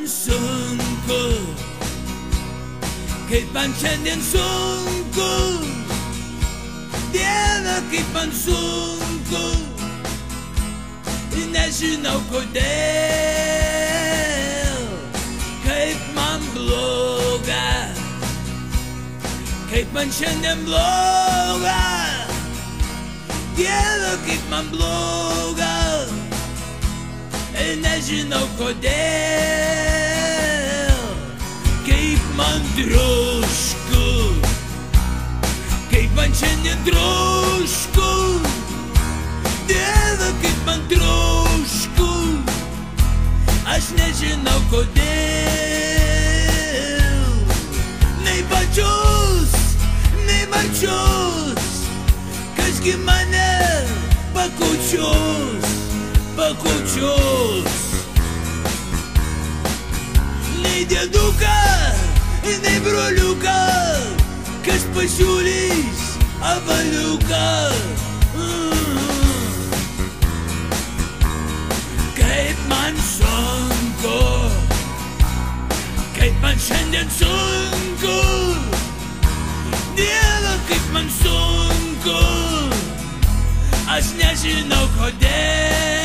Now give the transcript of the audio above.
sunku, kaip man šiandien sunku, Dieve, kaip man sunku, nežinau kodėl, kaip man bloga, kaip man šiandien bloga, Dieve, kaip man bloga, nežinau kodėl, kaip man trošku, kaip man šiandien trošku, Dieve, kaip man trošku, aš nežinau kodėl, nei pačios, kasgi mane pakočios, nei dėduka, nei broliuka, kas pasiūlys avaliuką. Kaip man sunku, kaip man šiandien sunku, Dieve, kaip man sunku, aš nežinau kodėl.